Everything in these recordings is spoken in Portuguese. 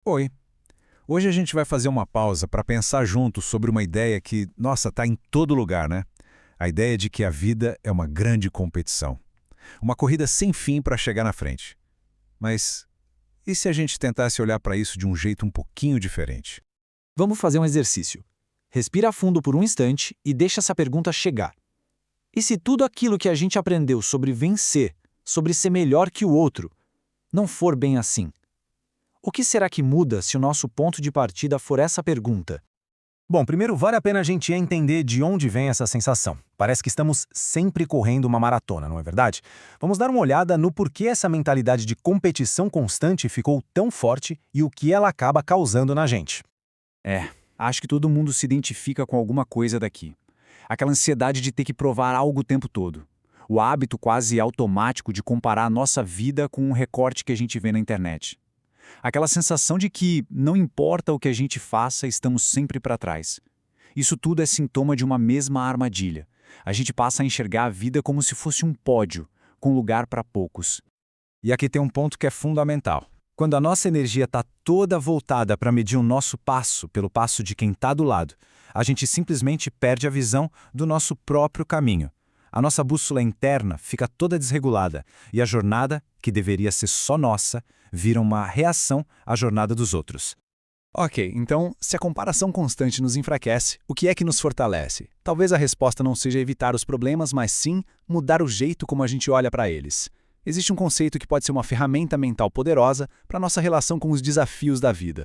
Oi. Hoje a gente vai fazer uma pausa para pensar juntos sobre uma ideia que, nossa, está em todo lugar, né? A ideia de que a vida é uma grande competição. Uma corrida sem fim para chegar na frente. Mas e se a gente tentasse olhar para isso de um jeito um pouquinho diferente? Vamos fazer um exercício. Respira fundo por um instante e deixa essa pergunta chegar. E se tudo aquilo que a gente aprendeu sobre vencer, sobre ser melhor que o outro, não for bem assim? O que será que muda se o nosso ponto de partida for essa pergunta? Bom, primeiro vale a pena a gente entender de onde vem essa sensação. Parece que estamos sempre correndo uma maratona, não é verdade? Vamos dar uma olhada no porquê essa mentalidade de competição constante ficou tão forte e o que ela acaba causando na gente. Acho que todo mundo se identifica com alguma coisa daqui. Aquela ansiedade de ter que provar algo o tempo todo. O hábito quase automático de comparar a nossa vida com um recorte que a gente vê na internet. Aquela sensação de que, não importa o que a gente faça, estamos sempre para trás. Isso tudo é sintoma de uma mesma armadilha. A gente passa a enxergar a vida como se fosse um pódio, com lugar para poucos. E aqui tem um ponto que é fundamental. Quando a nossa energia está toda voltada para medir o nosso passo pelo passo de quem está do lado, a gente simplesmente perde a visão do nosso próprio caminho. A nossa bússola interna fica toda desregulada e a jornada, que deveria ser só nossa, vira uma reação à jornada dos outros. Ok, então, se a comparação constante nos enfraquece, o que é que nos fortalece? Talvez a resposta não seja evitar os problemas, mas sim mudar o jeito como a gente olha para eles. Existe um conceito que pode ser uma ferramenta mental poderosa para nossa relação com os desafios da vida.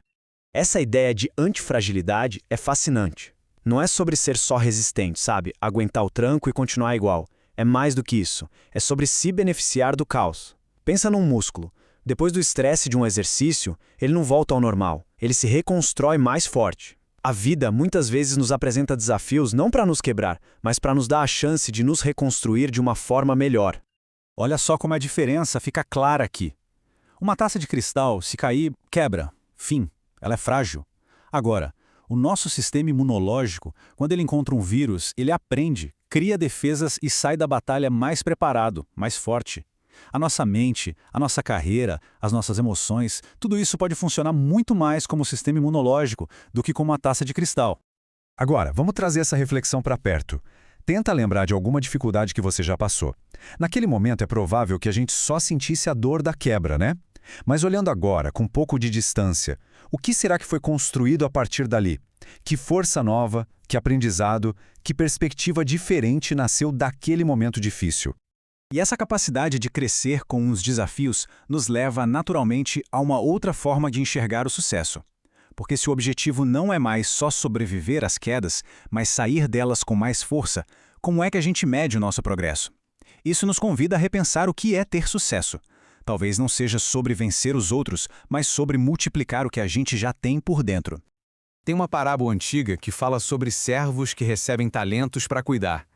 Essa ideia de antifragilidade é fascinante. Não é sobre ser só resistente, sabe? Aguentar o tranco e continuar igual. É mais do que isso. É sobre se beneficiar do caos. Pensa num músculo. Depois do estresse de um exercício, ele não volta ao normal. Ele se reconstrói mais forte. A vida muitas vezes nos apresenta desafios não para nos quebrar, mas para nos dar a chance de nos reconstruir de uma forma melhor. Olha só como a diferença fica clara aqui. Uma taça de cristal, se cair, quebra. Fim. Ela é frágil. Agora, o nosso sistema imunológico, quando ele encontra um vírus, ele aprende, cria defesas e sai da batalha mais preparado, mais forte. A nossa mente, a nossa carreira, as nossas emoções, tudo isso pode funcionar muito mais como sistema imunológico do que como uma taça de cristal. Agora, vamos trazer essa reflexão para perto. Tenta lembrar de alguma dificuldade que você já passou. Naquele momento é provável que a gente só sentisse a dor da quebra, né? Mas olhando agora, com um pouco de distância, o que será que foi construído a partir dali? Que força nova, que aprendizado, que perspectiva diferente nasceu daquele momento difícil? E essa capacidade de crescer com os desafios nos leva naturalmente a uma outra forma de enxergar o sucesso. Porque se o objetivo não é mais só sobreviver às quedas, mas sair delas com mais força, como é que a gente mede o nosso progresso? Isso nos convida a repensar o que é ter sucesso. Talvez não seja sobre vencer os outros, mas sobre multiplicar o que a gente já tem por dentro. Tem uma parábola antiga que fala sobre servos que recebem talentos para cuidar.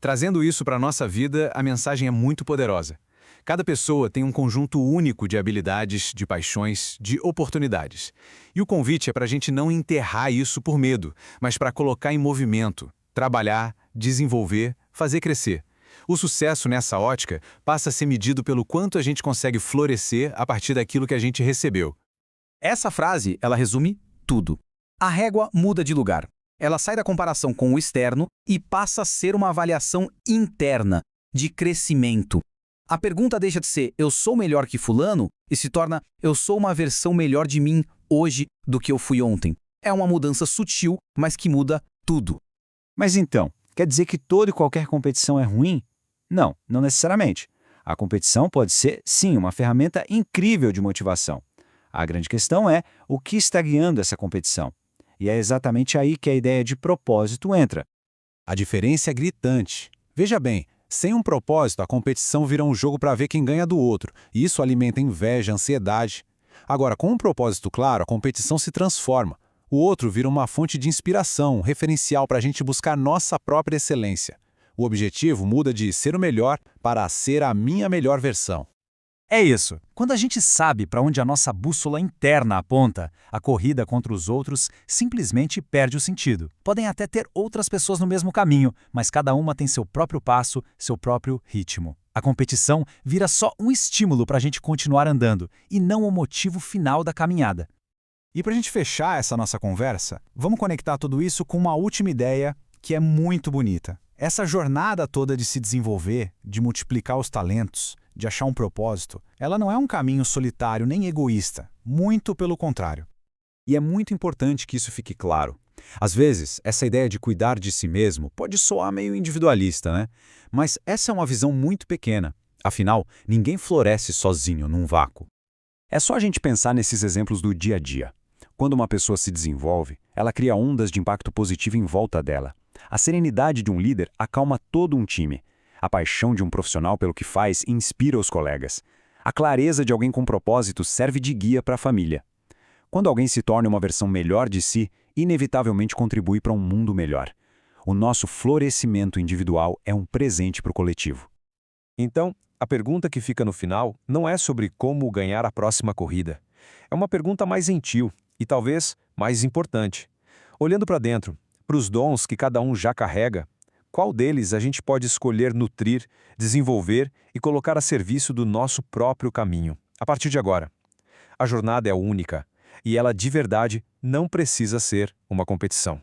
Trazendo isso para a nossa vida, a mensagem é muito poderosa. Cada pessoa tem um conjunto único de habilidades, de paixões, de oportunidades. E o convite é para a gente não enterrar isso por medo, mas para colocar em movimento, trabalhar, desenvolver, fazer crescer. O sucesso nessa ótica passa a ser medido pelo quanto a gente consegue florescer a partir daquilo que a gente recebeu. Essa frase, ela resume tudo. A régua muda de lugar. Ela sai da comparação com o externo e passa a ser uma avaliação interna, de crescimento. A pergunta deixa de ser eu sou melhor que fulano e se torna eu sou uma versão melhor de mim hoje do que eu fui ontem. É uma mudança sutil, mas que muda tudo. Mas então, quer dizer que toda e qualquer competição é ruim? Não, não necessariamente. A competição pode ser, sim, uma ferramenta incrível de motivação. A grande questão é o que está guiando essa competição. E é exatamente aí que a ideia de propósito entra. A diferença é gritante. Veja bem, sem um propósito, a competição vira um jogo para ver quem ganha do outro, e isso alimenta inveja, ansiedade. Agora, com um propósito claro, a competição se transforma. O outro vira uma fonte de inspiração, um referencial para a gente buscar nossa própria excelência. O objetivo muda de ser o melhor para ser a minha melhor versão. É isso. Quando a gente sabe para onde a nossa bússola interna aponta, a corrida contra os outros simplesmente perde o sentido. Podem até ter outras pessoas no mesmo caminho, mas cada uma tem seu próprio passo, seu próprio ritmo. A competição vira só um estímulo para a gente continuar andando, e não o motivo final da caminhada. E para a gente fechar essa nossa conversa, vamos conectar tudo isso com uma última ideia que é muito bonita. Essa jornada toda de se desenvolver, de multiplicar os talentos, de achar um propósito, ela não é um caminho solitário nem egoísta, muito pelo contrário. E é muito importante que isso fique claro. Às vezes, essa ideia de cuidar de si mesmo pode soar meio individualista, né? Mas essa é uma visão muito pequena. Afinal, ninguém floresce sozinho num vácuo. É só a gente pensar nesses exemplos do dia a dia. Quando uma pessoa se desenvolve, ela cria ondas de impacto positivo em volta dela. A serenidade de um líder acalma todo um time. A paixão de um profissional pelo que faz inspira os colegas. A clareza de alguém com propósito serve de guia para a família. Quando alguém se torna uma versão melhor de si, inevitavelmente contribui para um mundo melhor. O nosso florescimento individual é um presente para o coletivo. Então, a pergunta que fica no final não é sobre como ganhar a próxima corrida. É uma pergunta mais gentil e talvez mais importante. Olhando para dentro, para os dons que cada um já carrega, qual deles a gente pode escolher nutrir, desenvolver e colocar a serviço do nosso próprio caminho, a partir de agora? A jornada é única e ela de verdade não precisa ser uma competição.